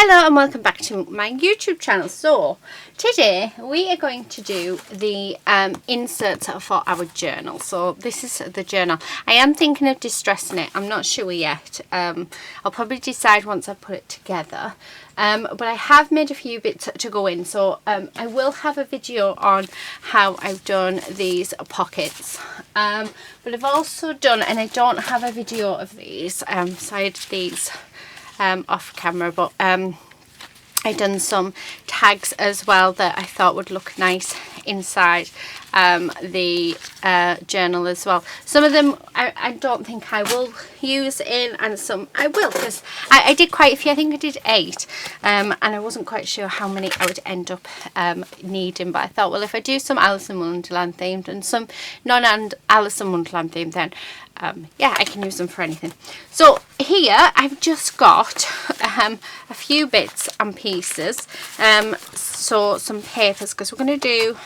Hello and welcome back to my YouTube channel. So today we are going to do the inserts for our journal. So this is the journal. I am thinking of distressing it. I'm not sure yet. I'll probably decide once I put it together. But I have made a few bits to go in. So I will have a video on how I've done these pockets. But I've also done, and I don't have a video of these, so I did these off camera, but I done some tags as well that I thought would look nice inside the journal as well. Some of them I don't think I will use in, and some I will, because I did quite a few. I think I did 8 and I wasn't quite sure how many I would end up needing, but I thought, well, if I do some Alice in Wonderland themed and some non-Alice in Wonderland themed, then yeah, I can use them for anything. So here I've just got a few bits and pieces, so some papers, because we're going to do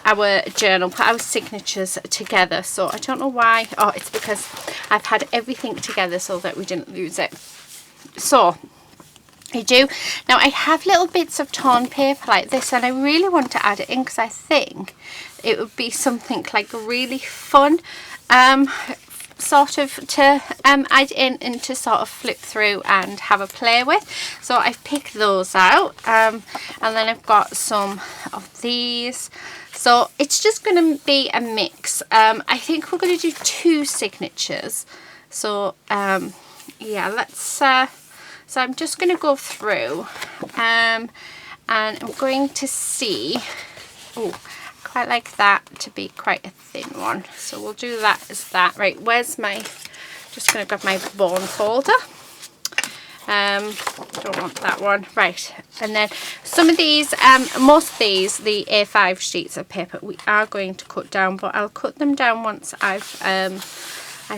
our journal, put our signatures together. So I don't know why. Oh, it's because I've had everything together so that we didn't lose it. So I do. Now I have little bits of torn paper like this, and I really want to add it in because I think it would be something like really fun sort of to add in and to sort of flip through and have a play with. So I've picked those out, and then I've got some of these. So it's just going to be a mix. I think we're going to do 2 signatures. So yeah, let's so I'm just going to go through and I'm going to see, oh, quite like that to be quite a thin one, so we'll do that as that. Right, where's my, just going to grab my bone folder. Don't want that one. Right, and then some of these, most of these, the A5 sheets of paper, we are going to cut down, but I'll cut them down once I've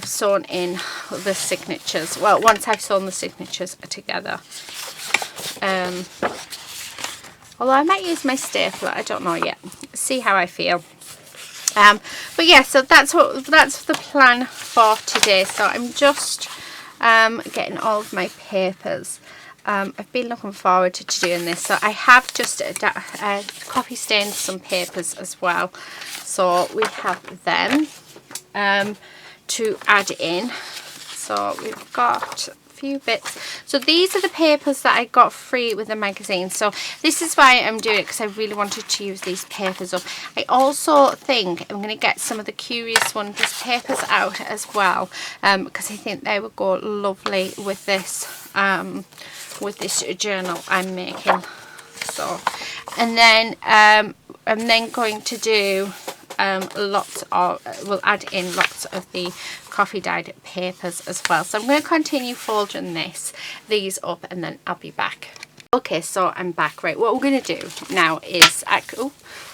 sewn in the signatures. Well, once I've sewn the signatures together. Although I might use my stapler, I don't know yet. See how I feel. But yeah, so that's the plan for today. So I'm just getting all of my papers. I've been looking forward to doing this. So I have just copy stained some papers as well. So we have them to add in. So we've got few bits. So these are the papers that I got free with the magazine. So this is why I'm doing it, because I really wanted to use these papers up. I also think I'm going to get some of the Curious Wonders papers out as well, because I think they would go lovely with this journal I'm making. So, and then I'm then going to do lots of, we'll add in lots of the coffee dyed papers as well. So I'm going to continue folding these up, and then I'll be back. Okay, so I'm back. Right, what we're going to do now is,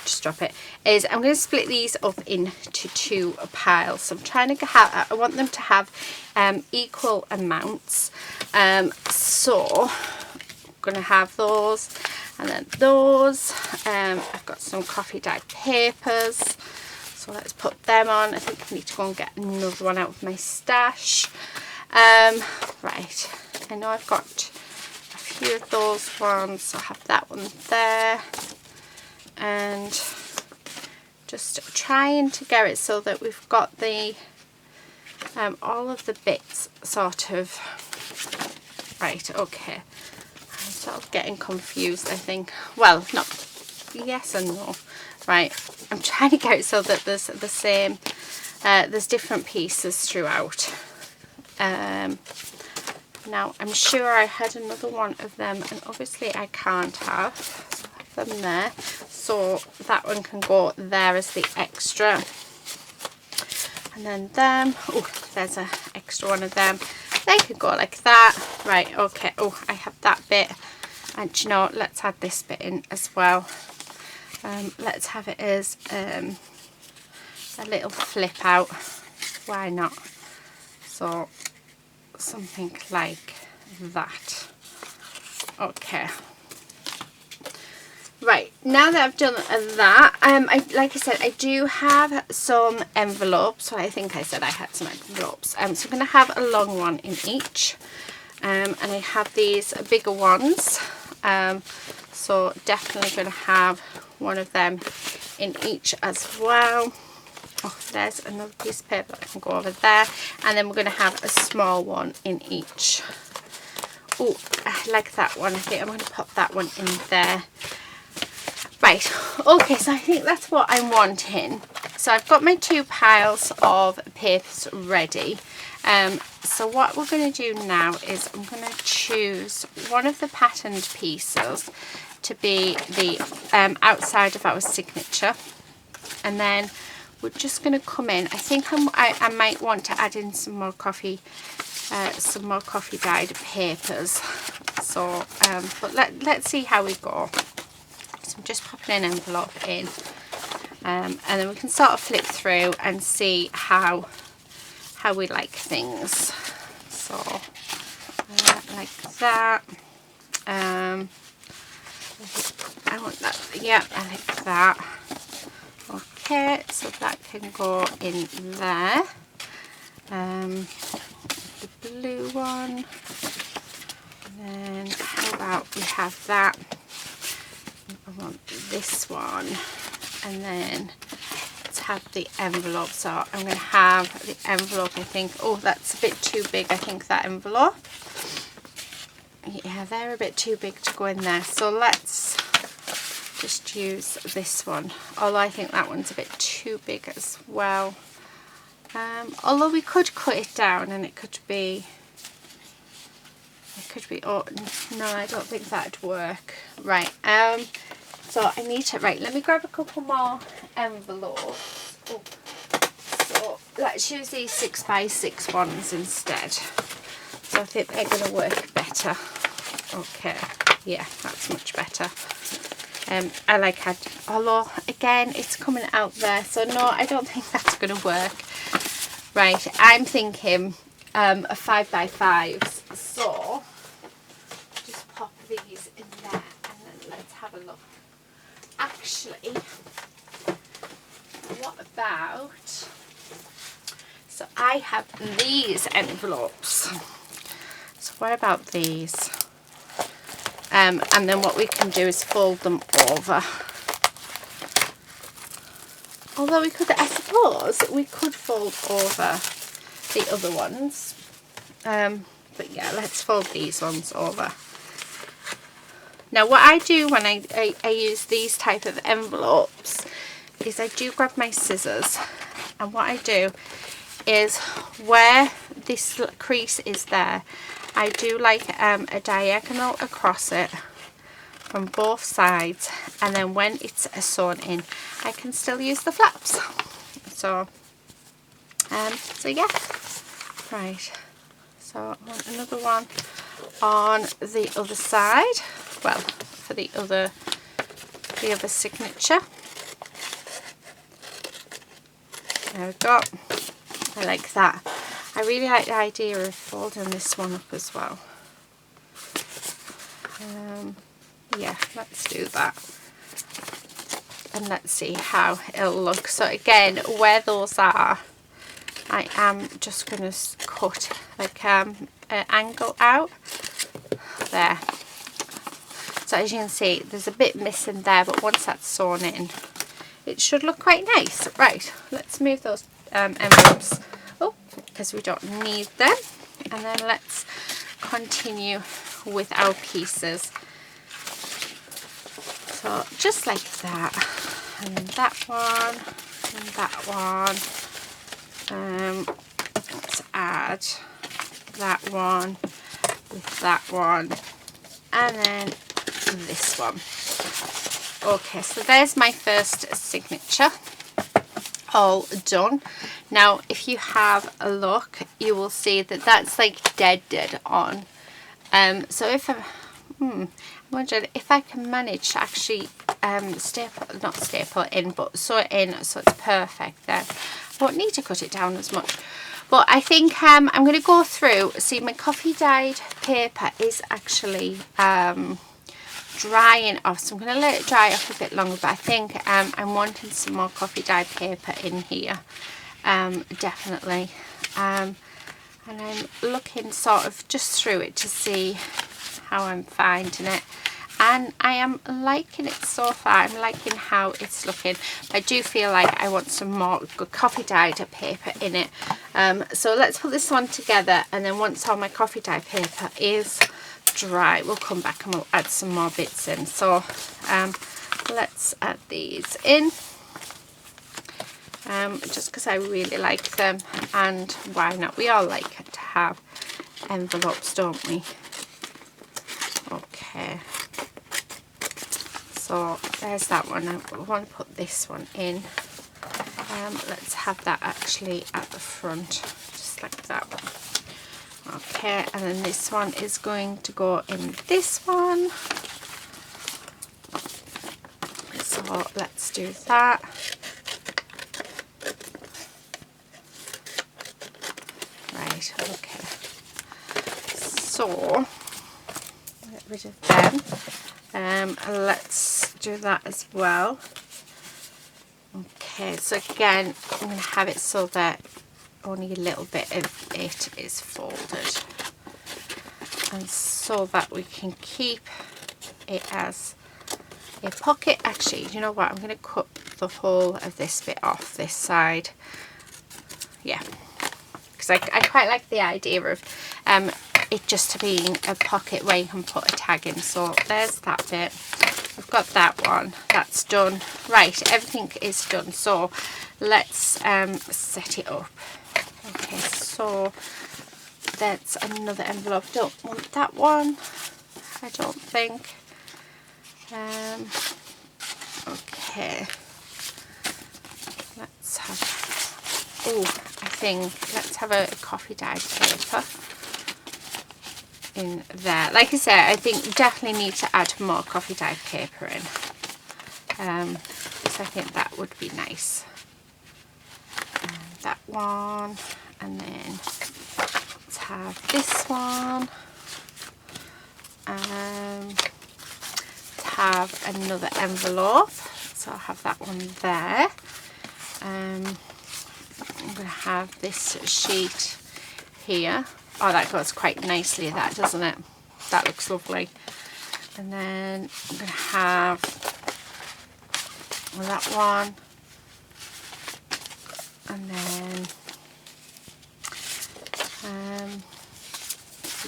just drop it, is I'm going to split these up into 2 piles. So I'm trying to have, I want them to have equal amounts. So I'm going to have those, and then those. I've got some coffee dyed papers, so let's put them on. I think I need to go and get another one out of my stash. Right, I know I've got a few of those ones, so I have that one there, and just trying to get it so that we've got the all of the bits sort of right. Okay, I'm sort of getting confused, I think. Well, not yes and no. Right, I'm trying to get it so that there's the same, there's different pieces throughout. Now I'm sure I had another one of them, and obviously I can't have, so I have them there, so that one can go there as the extra, and then them, oh, there's an extra one of them, they could go like that. Right, okay, oh, I have that bit, and you know, let's add this bit in as well. Let's have it as a little flip out, why not? So something like that. Okay, right, now that I've done that, like I said, I do have some envelopes. So I think I said I had some envelopes, so I'm going to have a long one in each. and I have these bigger ones, so definitely going to have one of them in each as well. Oh, there's another piece of paper that can go over there, and then we're going to have a small one in each. Oh, I like that one. I think I'm going to pop that one in there. Right, okay, so I think that's what I'm wanting. So I've got my 2 piles of papers ready. So what we're going to do now is I'm going to choose one of the patterned pieces to be the outside of our signature, and then we're just going to come in. I think I might want to add in some more coffee dyed papers. So, but let's see how we go. So I'm just popping an envelope in, and then we can sort of flip through and see how we like things. So like that. I want that. Yeah, I like that. Okay, so that can go in there. The blue one. And then how about we have that? I want this one. And then let's have the envelope. So I'm going to have the envelope, I think. Oh, that's a bit too big, I think, that envelope. Yeah, they're a bit too big to go in there. So let's just use this one. Although I think that one's a bit too big as well. Although we could cut it down and it could be, oh no, I don't think that'd work. Right, so I need to, right, let me grab a couple more envelopes. Oh. So let's use these 6x6 ones instead. So I think they're going to work better. Okay, yeah, that's much better. I like how, although again it's coming out there, so no, I don't think that's going to work. Right, I'm thinking a 5x5s, so just pop these in there and then let's have a look. Actually, what about, so I have these envelopes, so what about these? And then what we can do is fold them over. Although we could, I suppose, we could fold over the other ones. But yeah, let's fold these ones over. Now what I do when I use these type of envelopes is I do grab my scissors, and what I do is where this crease is there, I do like a diagonal across it from both sides, and then when it's sewn in I can still use the flaps. So yeah, right, so I want another one on the other side, well, for the other signature. There we go. I like that. I really like the idea of folding this one up as well. Yeah, let's do that. And let's see how it'll look. So again, where those are, I am just going to cut like an angle out there. So as you can see, there's a bit missing there, but once that's sewn in, it should look quite nice. Right, let's move those envelopes because we don't need them, and then let's continue with our pieces. So just like that, and then that one, and that one. Let's add that one with that one, and then this one. Okay, so there's my first signature all done. Now if you have a look, you will see that that's like dead on. So if I wondered if I can manage to actually not staple in, but sew it in so it's perfect, then I won't need to cut it down as much. But I think I'm going to go through, see, my coffee dyed paper is actually drying off, so I'm going to let it dry off a bit longer, but I think I'm wanting some more coffee dyed paper in here, definitely. and I'm looking sort of just through it to see how I'm finding it, and I am liking it so far. I'm liking how it's looking. I do feel like I want some more good coffee dyed paper in it, so let's put this one together, and then once all my coffee dye paper is dry, we'll come back and we'll add some more bits in. So let's add these in, just because I really like them, and why not? We all like to have envelopes, don't we? Okay, so there's that one. I want to put this one in. Let's have that actually at the front, just like that one. Okay, and then this one is going to go in this one. So let's do that. Right, okay. So get rid of them. Let's do that as well. Okay, so again, I'm going to have it so that only a little bit of it is folded, and so that we can keep it as a pocket. Actually, you know what, I'm going to cut the whole of this bit off this side, yeah, because I quite like the idea of it just being a pocket where you can put a tag in. So there's that bit. I've got that one, that's done. Right, everything is done, so let's set it up. Okay, so that's another envelope. Don't want that one, I don't think. Okay, let's have, oh, I think let's have a coffee dyed paper in there. Like I said, I think definitely need to add more coffee dyed paper in, because I think that would be nice. That one, and then let's have this one, let's have another envelope, so I'll have that one there. I'm going to have this sheet here. Oh, that goes quite nicely, that, doesn't it? That looks lovely. And then I'm going to have that one, and then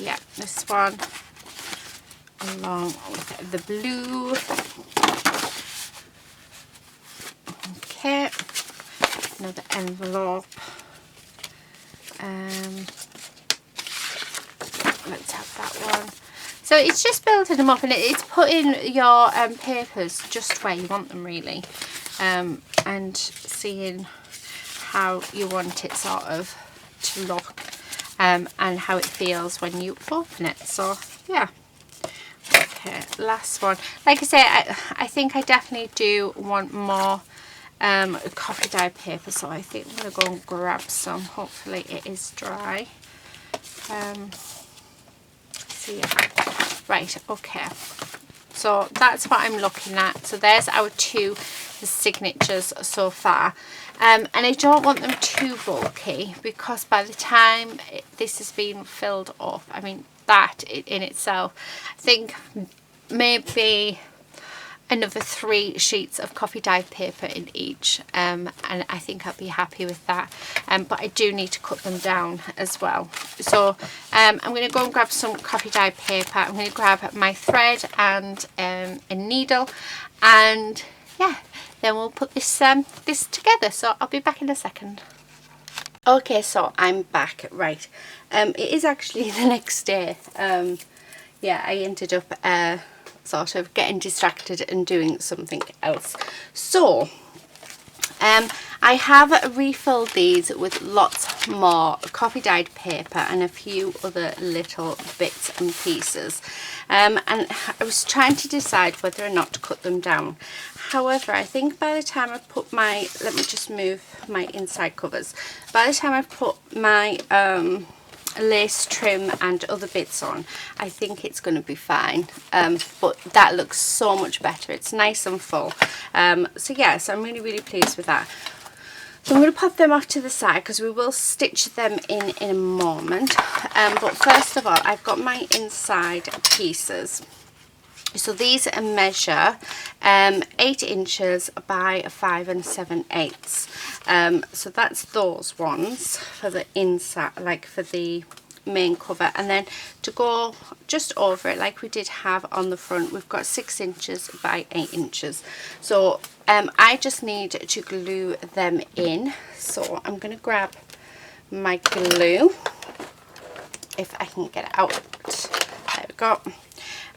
yeah, this one along with the blue. Okay, another envelope. Let's have that one. So it's just building them up, and it's putting your papers just where you want them, really, and seeing how you want it sort of to look, and how it feels when you open it. So yeah. Okay, last one. Like I say, I think I definitely do want more coffee dye paper, so I think I'm going to go and grab some. Hopefully it is dry. So yeah. Right, okay. So that's what I'm looking at. So there's our two signatures so far. And I don't want them too bulky, because by the time this has been filled up, I mean, that in itself, I think maybe another 3 sheets of coffee dyed paper in each, and I think I'll be happy with that. But I do need to cut them down as well. So I'm going to go and grab some coffee dyed paper. I'm going to grab my thread and a needle, and yeah, then we'll put this this together. So I'll be back in a second. Okay, so I'm back. Right, it is actually the next day. Yeah, I ended up sort of getting distracted and doing something else. So I have refilled these with lots more coffee dyed paper and a few other little bits and pieces, and I was trying to decide whether or not to cut them down. However, I think by the time I put my, let me just move my inside covers, by the time I put my lace trim and other bits on, I think it's going to be fine. But that looks so much better. It's nice and full. So yeah, so I'm really pleased with that. So I'm going to pop them off to the side because we will stitch them in a moment. But first of all, I've got my inside pieces. So these measure 8 inches by 5 7/8. So that's those ones for the inside, like for the main cover. And then to go just over it, like we did have on the front, we've got 6 inches by 8 inches. So I just need to glue them in. So I'm going to grab my glue, if I can get it out. There we go.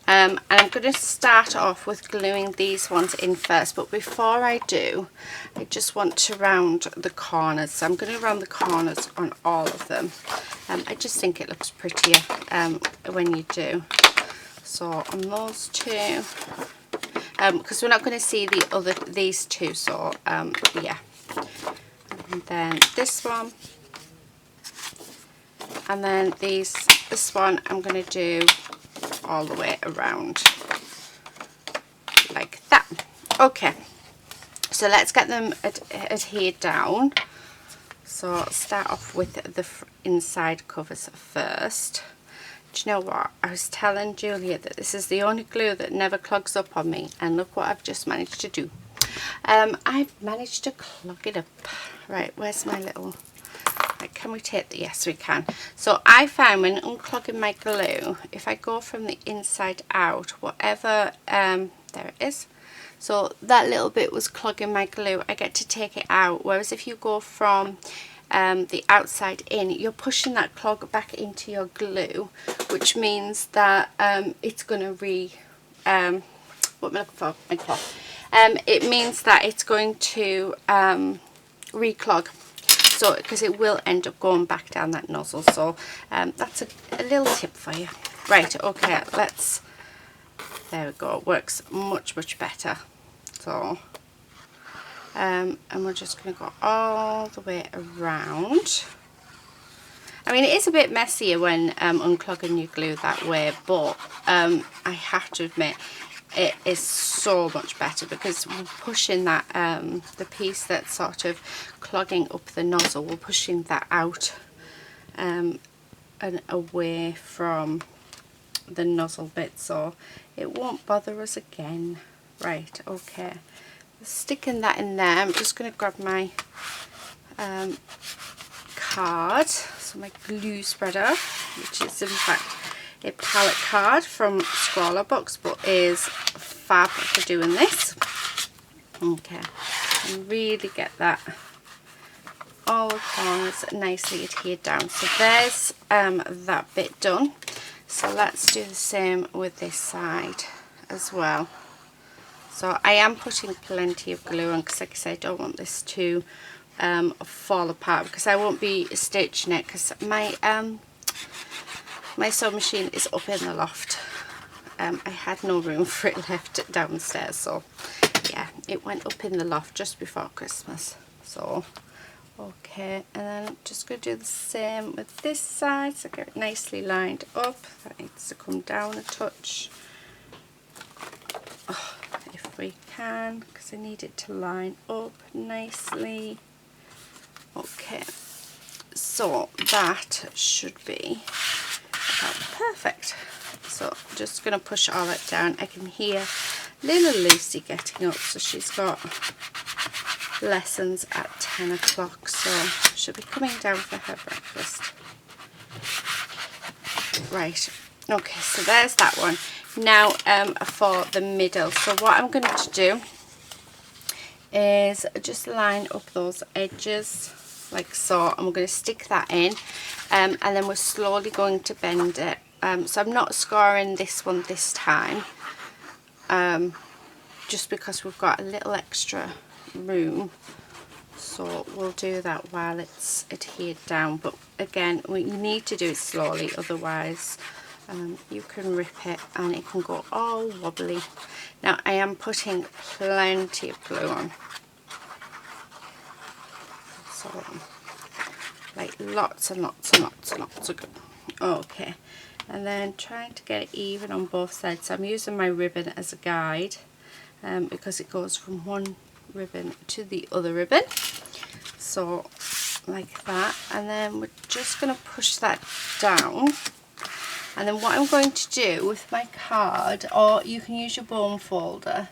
And I'm going to start off with gluing these ones in first, but before I do, I just want to round the corners. So I'm going to round the corners on all of them. I just think it looks prettier when you do. So on those two, because we're not going to see these two, so yeah. And then this one, and then this one I'm going to do all the way around like that. Okay, so let's get them adhered down. So I'll start off with the inside covers first. Do you know what? I was telling Julia that this is the only glue that never clogs up on me, and look what I've just managed to do. I've managed to clog it up. Right, where's my little... Right, can we take the... Yes, we can. So I find when unclogging my glue, if I go from the inside out, whatever... there it is. So that little bit was clogging my glue. I get to take it out. Whereas if you go from the outside in, you're pushing that clog back into your glue, which means that it's going to what am I looking for? My cloth. It means that it's going to reclog. So, because it will end up going back down that nozzle. So that's a little tip for you. Right, okay, let's, there we go, it works much better. So and we're just going to go all the way around. I mean, it is a bit messier when unclogging your glue that way, but I have to admit it is so much better, because we're pushing that the piece that's sort of clogging up the nozzle, we're pushing that out and away from the nozzle bit, so it won't bother us again. Right, okay, sticking that in there. I'm just going to grab my card, so my glue spreader, which is in fact a palette card from Scrawler Books, but is fab for doing this. Okay, and really get that all the corners nicely adhered down. So there's that bit done. So let's do the same with this side as well. So I am putting plenty of glue on, because like I said, I don't want this to fall apart, because I won't be stitching it, because my sewing machine is up in the loft. I had no room for it left downstairs, so yeah, it went up in the loft just before Christmas. So okay, and then I'm just going to do the same with this side, so get it nicely lined up. That needs to come down a touch, if we can, because I need it to line up nicely. Okay, so that should be about perfect. So I'm just going to push all that down. I can hear little Lucy getting up, so she's got lessons at 10 o'clock, so she'll be coming down for her breakfast. Right, okay, so there's that one. Now for the middle, so what I'm going to do is just line up those edges like so, and we're going to stick that in, and then we're slowly going to bend it. So I'm not scoring this one this time, just because we've got a little extra room, so we'll do that while it's adhered down. But again, we need to do it slowly, otherwise you can rip it and it can go all wobbly. Now I am putting plenty of glue on, so like lots and lots and lots and lots of glue. Okay, and then trying to get it even on both sides. So I'm using my ribbon as a guide, because it goes from one ribbon to the other ribbon. so like that, and then we're just going to push that down. And then what I'm going to do with my card, or you can use your bone folder,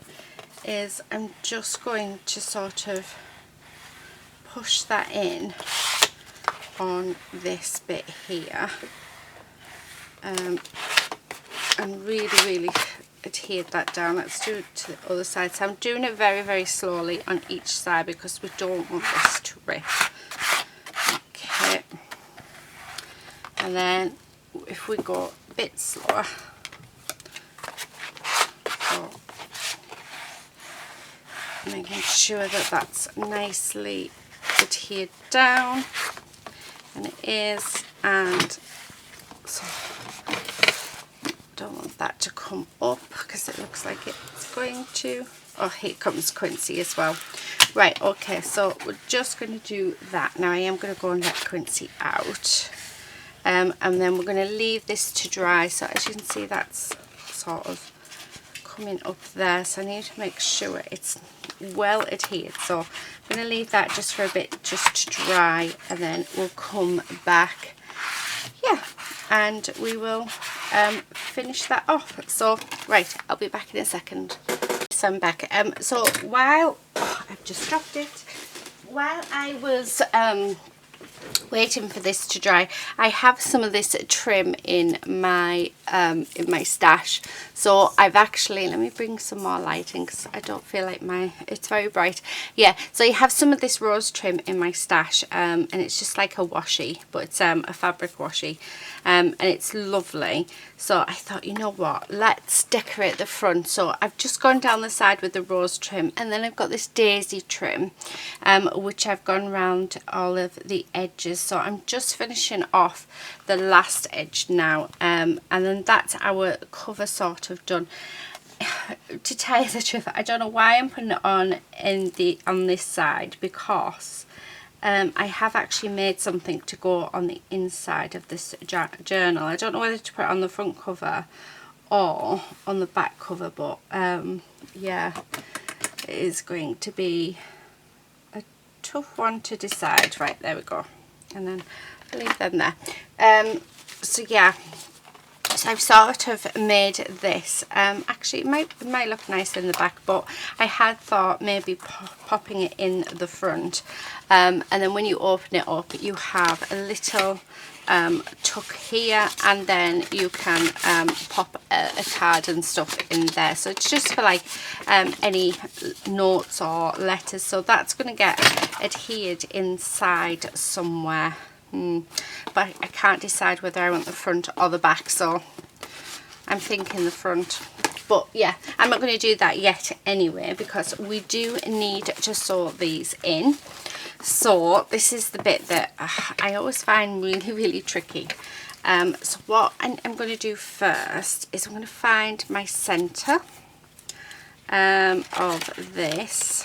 is I'm just going to sort of push that in on this bit here, and really adhere that down. Let's do it to the other side. So I'm doing it very slowly on each side because we don't want this to rip. Okay, and then if we go a bit slower, so making sure that that's nicely adhered down, and it is, and so don't want that to come up because it looks like it's going to. Oh, here comes Quincy as well. Right, okay, so we're just going to do that. Now I am going to go and let Quincy out, and then we're going to leave this to dry. So as you can see, that's sort of coming up there, so I need to make sure it's well adhered. So I'm going to leave that just for a bit, just to dry, and then we'll come back, yeah, and we will finish that off. So right, I'll be back in a second. So I'm back. So while I've just dropped it, while I was waiting for this to dry, I have some of this trim in my stash. So I've actually, let me bring some more light in because I don't feel like it's very bright. Yeah, so you have some of this rose trim in my stash, and it's just like a washi, but it's a fabric washi, and it's lovely. So I thought, you know what, let's decorate the front. So I've just gone down the side with the rose trim, and then I've got this daisy trim, which I've gone around all of the edges. So I'm just finishing off the last edge now, and then that's our cover sort of done. To tell you the truth, I don't know why I'm putting it on this side, because I have actually made something to go on the inside of this journal. I don't know whether to put it on the front cover or on the back cover, but yeah, it is going to be a tough one to decide. Right, there we go, and then I'll leave them there. So yeah, so I've sort of made this, actually it might look nice in the back, but I had thought maybe popping it in the front, and then when you open it up you have a little tuck here, and then you can pop a card and stuff in there. So it's just for like any notes or letters, so that's going to get adhered inside somewhere. But I can't decide whether I want the front or the back, so I'm thinking the front. But yeah, I'm not going to do that yet anyway, because we do need to sew these in. So this is the bit that I always find really tricky. So what I'm going to do first is I'm going to find my centre of this,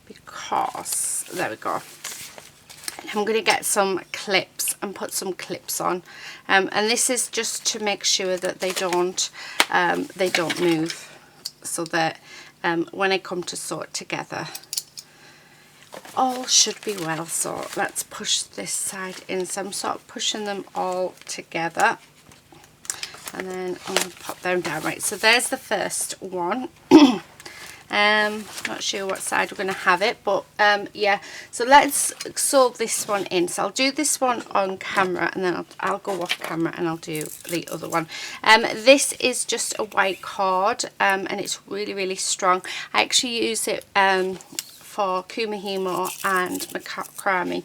because there we go. I'm going to get some clips and put some clips on, and this is just to make sure that they don't move, so that when I come to sew it together all should be well. So let's push this side in. So I'm sort of pushing them all together, and then I'm going to pop them down. Right, so there's the first one. Not sure what side we're going to have it, but yeah, so let's sew this one in. So I'll do this one on camera, and then I'll go off camera and I'll do the other one. This is just a white cord, and it's really strong. I actually use it for kumihimo and macrame,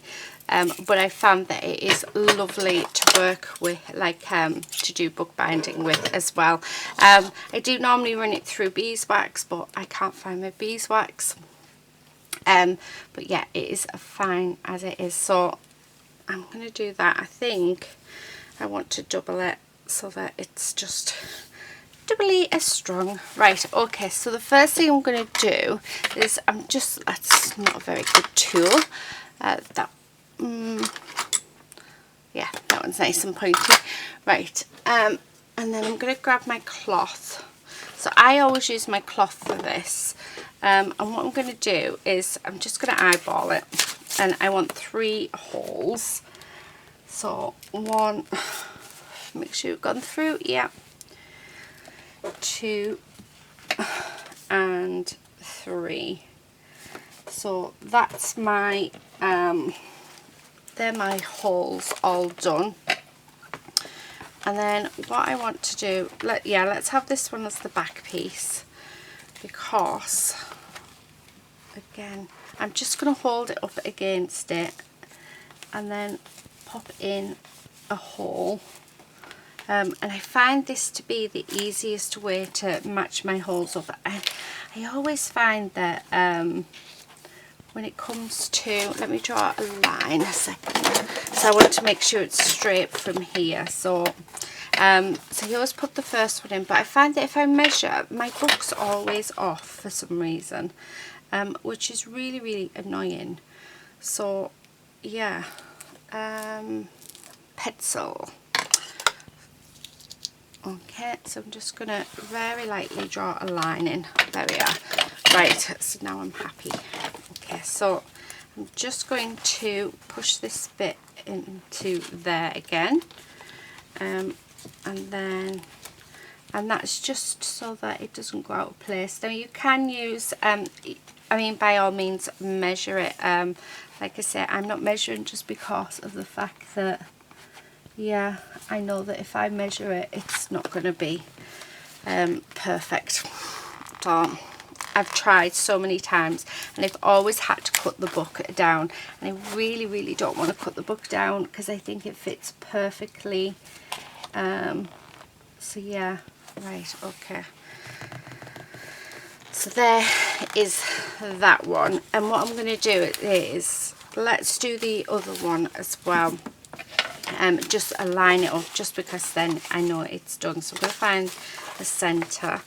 but I found that it is lovely to work with, like to do bookbinding with as well. I do normally run it through beeswax, but I can't find my beeswax. But yeah, it is fine as it is. So I'm going to do that. I think I want to double it so that it's just doubly as strong. Right, okay, so the first thing I'm going to do is that's not a very good tool. Yeah, that one's nice and pointy. Right, and then I'm going to grab my cloth. So I always use my cloth for this, and what I'm going to do is I'm just going to eyeball it. and I want 3 holes. So 1, make sure you've gone through, yeah, 2 and 3. So that's my they're my holes all done. And then what I want to do, let's have this one as the back piece, because again I'm just going to hold it up against it and then pop in a hole. And I find this to be the easiest way to match my holes up. I always find that when it comes to, let me draw a line a second, so I want to make sure it's straight from here. So so you always put the first one in, but I find that if I measure, my book's always off for some reason, which is really, really annoying. So yeah, pencil. Okay, so I'm just going to very lightly draw a line in. There we are. Right, so now I'm happy. Okay, so I'm just going to push this bit into there again. And that's just so that it doesn't go out of place. Now you can use, I mean, by all means measure it. Like I say, I'm not measuring just because of the fact that, yeah, I know that if I measure it, it's not going to be perfect. So I've tried so many times and I've always had to cut the book down, and I really, really don't want to cut the book down because I think it fits perfectly. So yeah, right, okay. So there is that one, and what I'm going to do is, let's do the other one as well. Just align it up, just because then I know it's done. So I'm going to find the centre.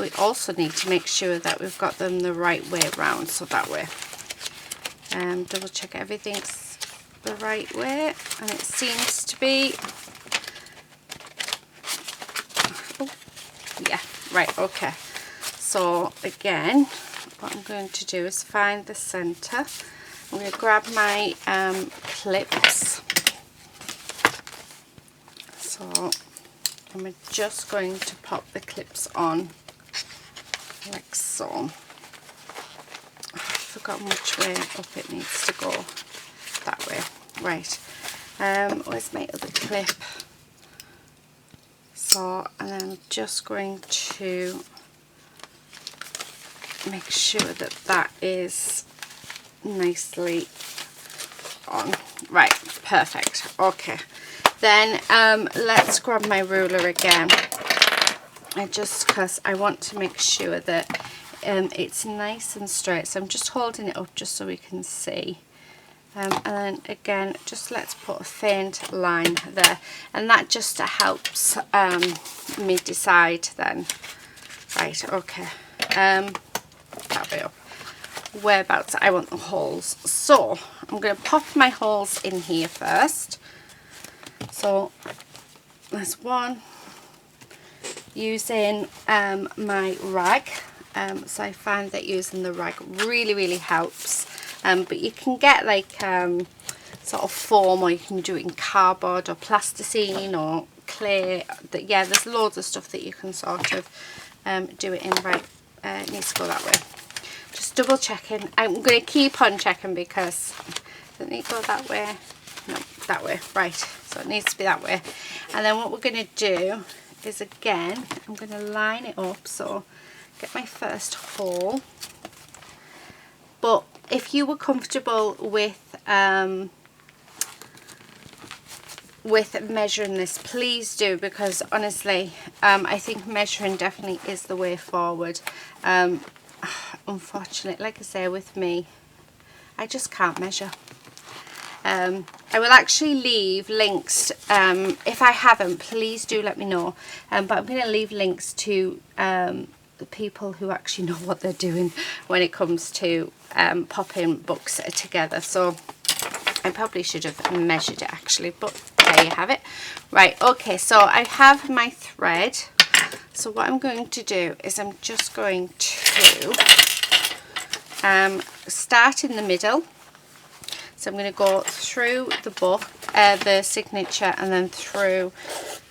We also need to make sure that we've got them the right way around, so that way double check everything's the right way, and it seems to be. Oh, yeah, right, okay. So again, what I'm going to do is find the centre. I'm going to grab my clips. So I'm just going to pop the clips on like so. Oh, I've forgotten which way up it needs to go. That way. Right. Where's my other clip? So, and then I'm just going to make sure that that is nicely on. Right, perfect. Okay. Then let's grab my ruler again, just because I want to make sure that it's nice and straight. So I'm just holding it up just so we can see. And then again, just let's put a faint line there, and that just helps me decide then. Right, okay. That way up. Whereabouts I want the holes. So I'm going to pop my holes in here first. So there's one, using my rag. So I find that using the rag really, really helps. But you can get like sort of foam, or you can do it in cardboard or plasticine or clay. Yeah, there's loads of stuff that you can sort of do it in. Right, it needs to go that way. Just double checking. I'm going to keep on checking because doesn't it go that way? No, that way. Right, so it needs to be that way. And then what we're going to do is, again, I'm going to line it up. So get my first hole. But if you were comfortable with measuring this, please do, because honestly I think measuring definitely is the way forward. Unfortunately, like I say, with me, I just can't measure. I will actually leave links, if I haven't, please do let me know, but I'm going to leave links to the people who actually know what they're doing when it comes to popping books together. So I probably should have measured it actually, but there you have it. Right, okay, so I have my thread. So what I'm going to do is I'm just going to start in the middle, So I'm going to go through the book, the signature, and then through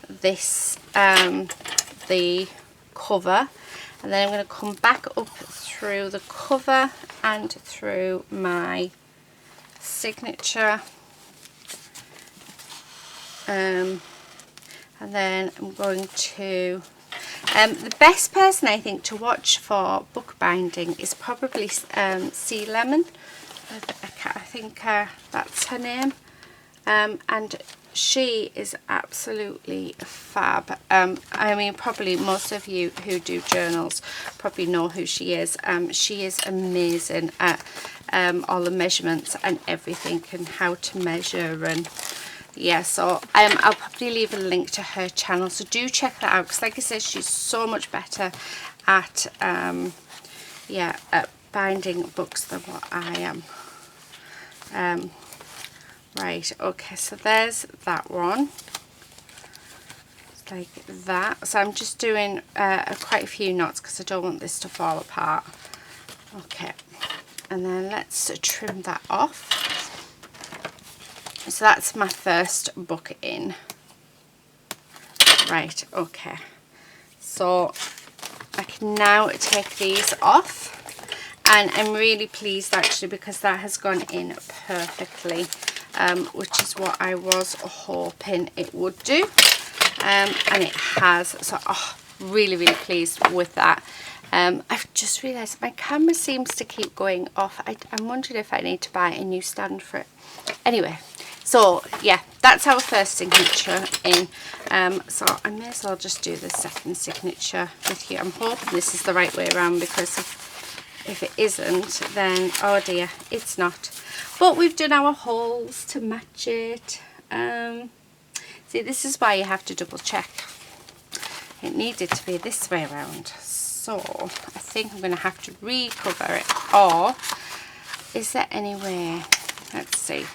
this, the cover, and then I'm going to come back up through the cover and through my signature, and then I'm going to the best person I think to watch for bookbinding is probably Sea Lemon. I think that's her name, and she is absolutely fab. I mean, probably most of you who do journals probably know who she is. She is amazing at all the measurements and everything, and how to measure, and yeah, so I'll probably leave a link to her channel, so do check that out, because like I said, she's so much better at yeah, at binding books than what I am. Right, okay, so there's that one, like that. So I'm just doing quite a few knots because I don't want this to fall apart. Okay, and then let's trim that off. So that's my first book in. Right, okay, so I can now take these off, and I'm really pleased actually, because that has gone in perfectly, which is what I was hoping it would do, and it has. So really pleased with that. I've just realised my camera seems to keep going off. I'm wondering if I need to buy a new stand for it. Anyway, so yeah, that's our first signature in. So I may as well just do the second signature with you. I'm hoping this is the right way around, because if it isn't, then oh dear, it's not. But we've done our holes to match it. See, this is why you have to double check. It needed to be this way around. So I think I'm going to have to recover it. Or is there any way? Let's see.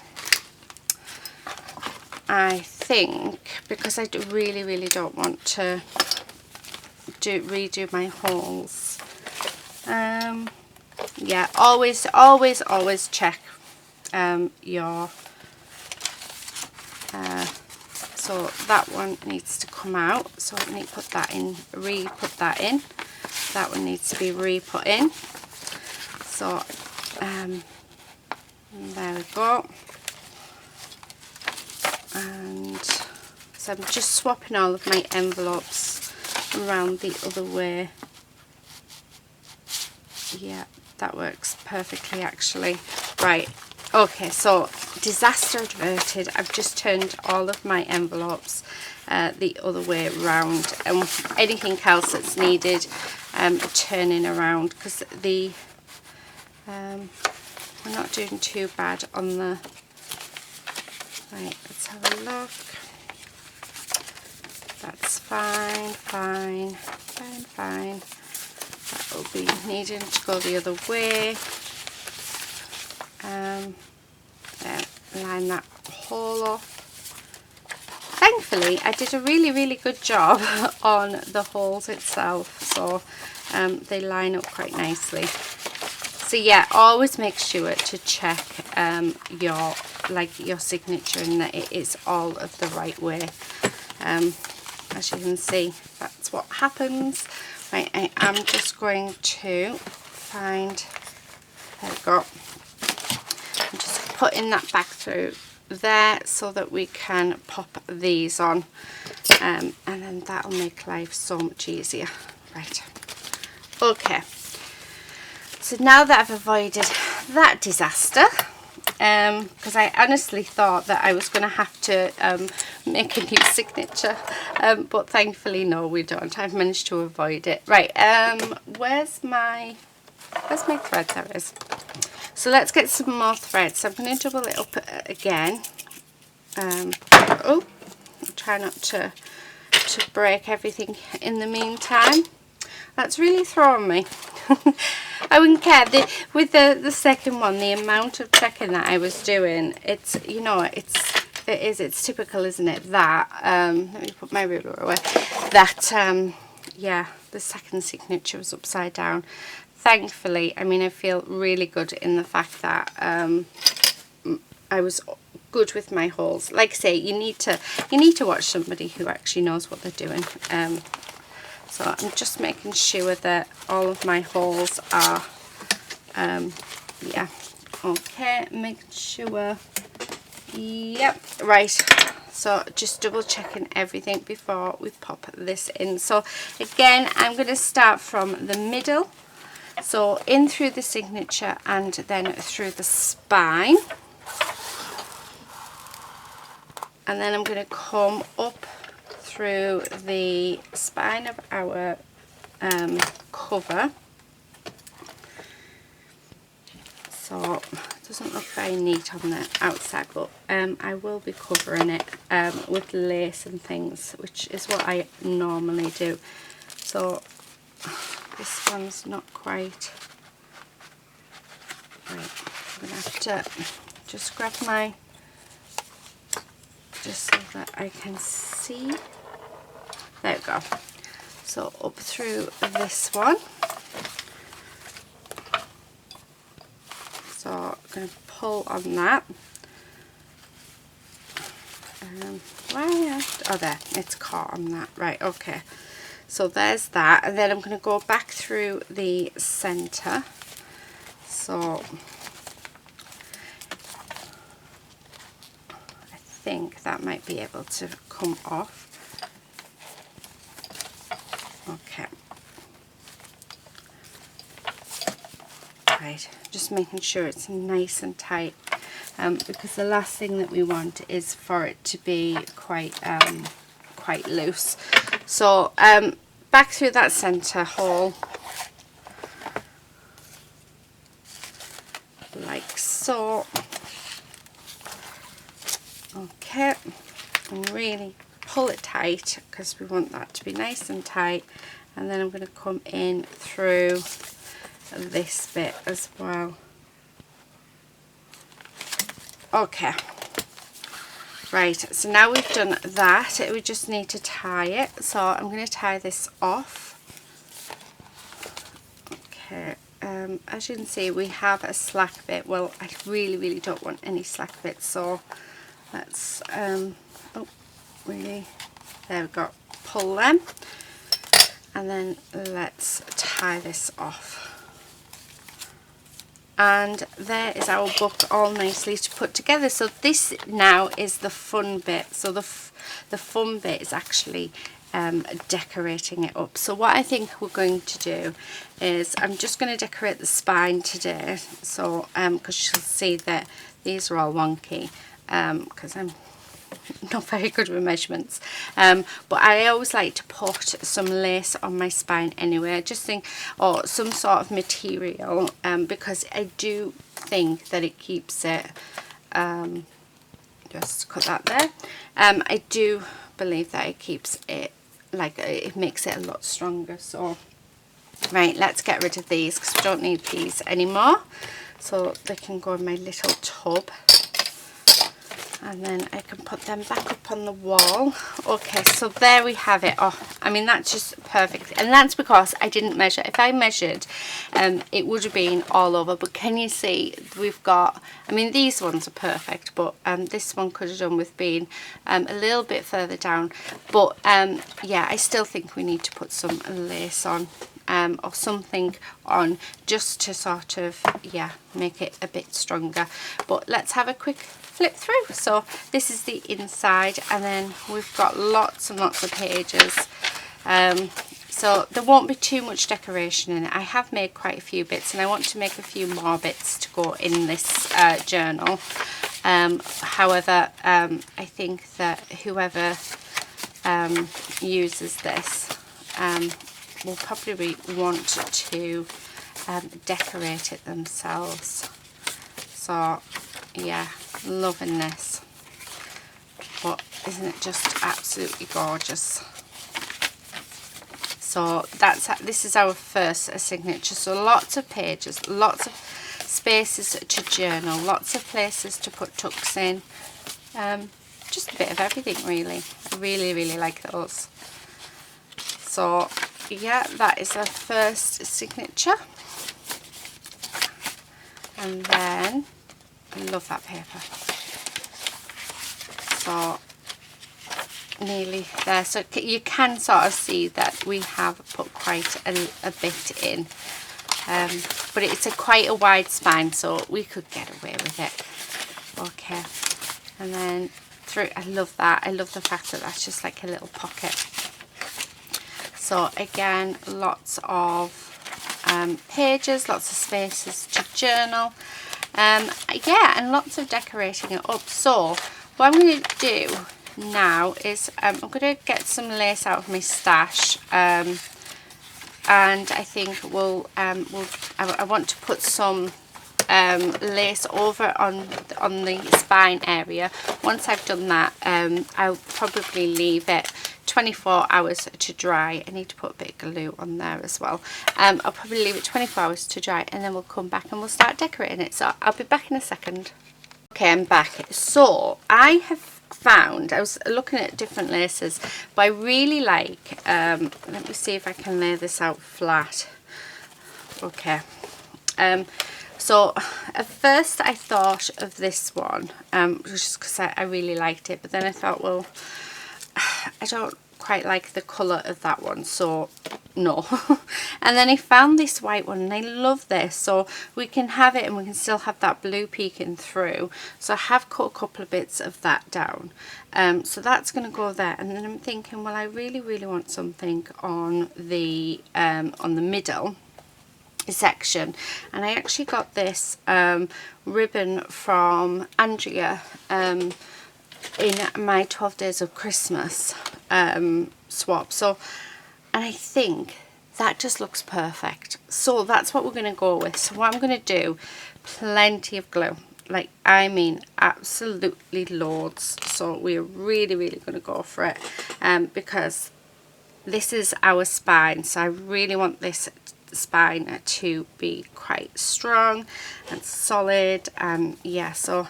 I think, because I really don't want to redo my holes. Yeah, always check your so that one needs to come out, so I need to put that in, re-put that in. That one needs to be re-put in. So there we go. And so I'm just swapping all of my envelopes around the other way. Yeah, that works perfectly actually. Right, okay, so disaster averted. I've just turned all of my envelopes the other way around, and anything else that's needed turning around, because the we're not doing too bad on the. Right, let's have a look. That's fine. That will be needing to go the other way. There, line that hole up. Thankfully, I did a really good job on the holes itself, so they line up quite nicely. So yeah, always make sure to check your signature, and that it is all of the right way. As you can see, that's what happens. Right, I am just going to find, there we go. I'm just putting that back through there so that we can pop these on, and then that'll make life so much easier. Right, okay. So now that I've avoided that disaster, because I honestly thought that I was going to have to make a new signature, but thankfully no, we don't. I've managed to avoid it. Right, where's my thread? There it is. So let's get some more thread. So I'm going to double it up again. Oh, try not to break everything in the meantime. That's really throwing me. I wouldn't care. With the second one, the amount of checking that I was doing, it's, you know, it's typical, isn't it? That let me put my ruler away. That yeah, the second signature was upside down. Thankfully, I mean, I feel really good in the fact that I was good with my holes. Like I say, you need to watch somebody who actually knows what they're doing. So I'm just making sure that all of my holes are, yeah, okay, making sure, yep, right. So just double checking everything before we pop this in. So again, I'm going to start from the middle. So in through the signature and then through the spine. And then I'm going to come up through the spine of our cover. So it doesn't look very neat on the outside, but I will be covering it with lace and things, which is what I normally do. So this one's not quite right. I'm going to have to just grab my, just so that I can see. There we go. So up through this one. So I'm going to pull on that. Oh, there, it's caught on that. Right, okay. So there's that. And then I'm going to go back through the centre. So I think that might be able to come off. Okay. Right, just making sure it's nice and tight, because the last thing that we want is for it to be quite loose. So back through that centre hole, like so. Okay, and really pull it tight because we want that to be nice and tight. And then I'm going to come in through this bit as well. Okay, right, so now we've done that, we just need to tie it. So I'm going to tie this off. Okay, as you can see, we have a slack bit. Well, I really don't want any slack bits, so let's oh, really, there we go, pull them, and then let's tie this off. And there is our book all nicely to put together. So this now is the fun bit. So the fun bit is actually decorating it up. So what I think we're going to do is I'm just going to decorate the spine today. So because you'll see that these are all wonky because I'm not very good with measurements, but I always like to put some lace on my spine anyway. I just think, or some sort of material, because I do think that it keeps it, just cut that there, I do believe that it keeps it, like, it makes it a lot stronger. So right, let's get rid of these because we don't need these anymore, so they can go in my little tub. And then I can put them back up on the wall. Okay, so there we have it. Oh, I mean, that's just perfect. And that's because I didn't measure. If I measured, it would have been all over. But can you see, we've got, I mean, these ones are perfect. But this one could have done with being a little bit further down. But yeah, I still think we need to put some lace on. Or something on, just to sort of, yeah, make it a bit stronger. But let's have a quick flip through. So this is the inside, and then we've got lots and lots of pages. So there won't be too much decoration in it. I have made quite a few bits, and I want to make a few more bits to go in this journal. However, I think that whoever uses this will probably want to decorate it themselves. So yeah, loving this. But isn't it just absolutely gorgeous? So this is our first signature. So lots of pages, lots of spaces to journal, lots of places to put tucks in. Just a bit of everything really. I really like those. So yeah, that is our first signature. And then, I love that paper. So nearly there. So you can sort of see that we have put quite a bit in. But it's quite a wide spine, so we could get away with it. Okay, and then through, I love that. I love the fact that that's just like a little pocket. So again, lots of pages, lots of spaces to journal. Yeah, and lots of decorating it up. So what I'm going to do now is I'm going to get some lace out of my stash. And I think I want to put some lace over on the spine area. Once I've done that, I'll probably leave it 24 hours to dry. I need to put a bit of glue on there as well. I'll probably leave it 24 hours to dry, and then we'll come back and we'll start decorating it. So I'll be back in a second. Okay, I'm back. So I have found, I was looking at different laces, but I really like, let me see if I can lay this out flat. Okay, so at first I thought of this one, just because I really liked it, but then I thought, well, I don't quite like the colour of that one, so no. And then I found this white one, and I love this, so we can have it and we can still have that blue peeking through. So I have cut a couple of bits of that down, so that's going to go there. And then I'm thinking, well, I really want something on the middle section, and I actually got this ribbon from Andrea in my 12 Days of Christmas swap. So, and I think that just looks perfect, so that's what we're going to go with. So what I'm going to do, plenty of glue, like I mean absolutely loads. So we're really going to go for it, because this is our spine, so I really want this spine to be quite strong and solid. And yeah, so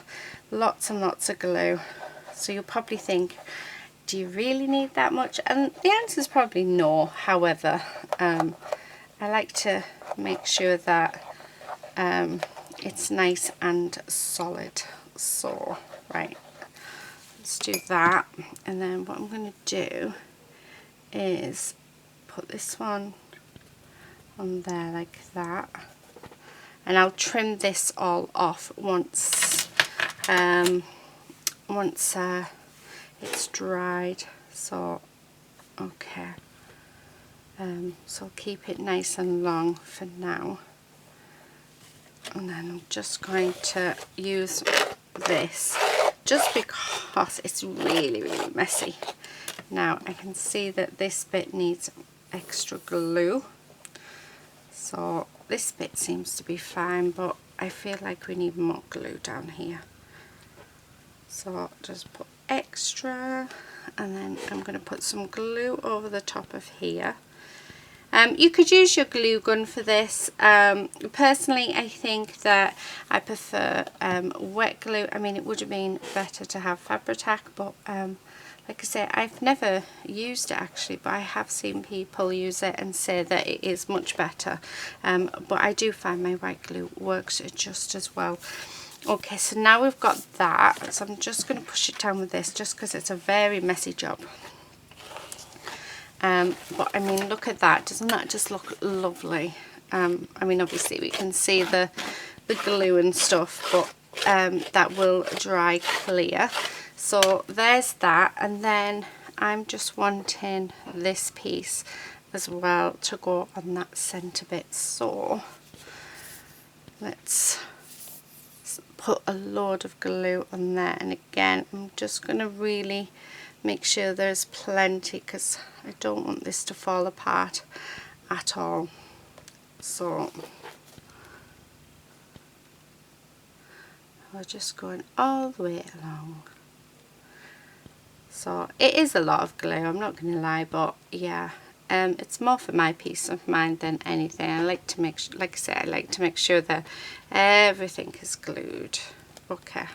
lots and lots of glue. So you'll probably think, do you really need that much? And the answer is probably no. However, I like to make sure that it's nice and solid. So right, let's do that. And then what I'm going to do is put this one on there like that, and I'll trim this all off once it's dried. So okay, so I'll keep it nice and long for now, and then I'm just going to use this just because it's really messy. Now I can see that this bit needs extra glue, so this bit seems to be fine, but I feel like we need more glue down here. So just put extra, and then I'm going to put some glue over the top of here. You could use your glue gun for this. Personally, I think that I prefer wet glue. I mean, it would have been better to have Fabri-Tac, but like I say, I've never used it actually, but I have seen people use it and say that it is much better. But I do find my white glue works just as well. Okay, so now we've got that, so I'm just going to push it down with this just because it's a very messy job. But I mean, look at that, doesn't that just look lovely? I mean, obviously we can see the glue and stuff, but that will dry clear. So there's that, and then I'm just wanting this piece as well to go on that centre bit. So let's put a load of glue on there, and again I'm just going to really make sure there's plenty, because I don't want this to fall apart at all. So we're just going all the way along. So it is a lot of glue, I'm not going to lie, but yeah, it's more for my peace of mind than anything. I like to make, like I say, I like to make sure that everything is glued. Okay,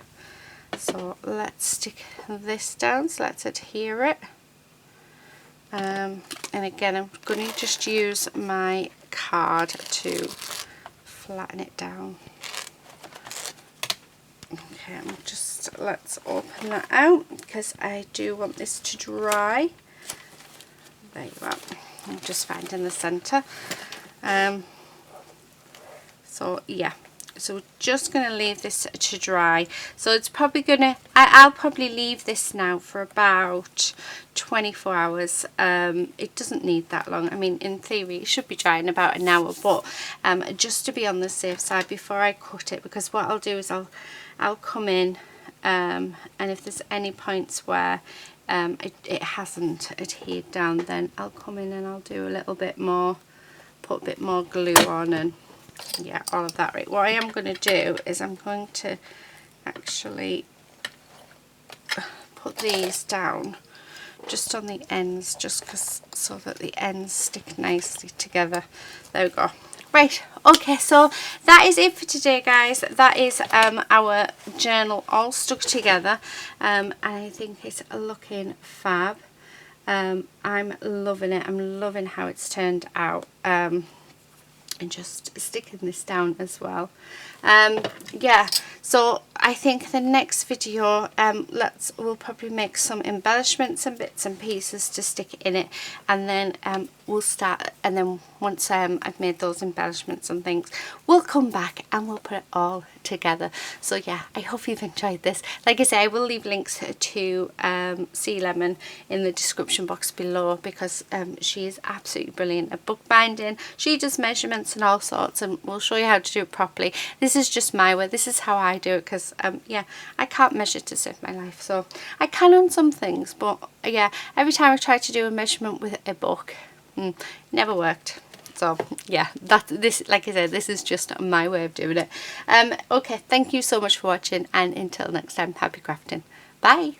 so let's stick this down, so let's adhere it. And again, I'm going to just use my card to flatten it down. Okay, let's open that out because I do want this to dry. There you are. I'm just finding the centre. So yeah, so we're just going to leave this to dry. So it's probably gonna, I'll probably leave this now for about 24 hours. It doesn't need that long. I mean, in theory it should be dry in about an hour, but just to be on the safe side before I cut it, because what I'll do is I'll come in and if there's any points where it hasn't adhered down, then I'll come in and I'll do a little bit more, put a bit more glue on, and yeah, all of that. Right, what I am going to do is I'm going to actually put these down just on the ends, just so that the ends stick nicely together. There we go. Right, okay, so that is it for today, guys. That is our journal all stuck together, and I think it's looking fab. I'm loving it. I'm loving how it's turned out. And just sticking this down as well. Yeah, so I think the next video we'll probably make some embellishments and bits and pieces to stick in it, and then we'll start, and then once I've made those embellishments and things, we'll come back and we'll put it all together. So yeah, I hope you've enjoyed this. Like I say, I will leave links to Sea Lemon in the description box below, because she is absolutely brilliant at bookbinding. She does measurements and all sorts, and we'll show you how to do it properly. This is just my way. This is how I do it, because yeah, I can't measure to save my life. So I can on some things, but yeah, every time I try to do a measurement with a book, never worked. So yeah, this, like I said, this is just my way of doing it. Okay, thank you so much for watching, and until next time, happy crafting. Bye.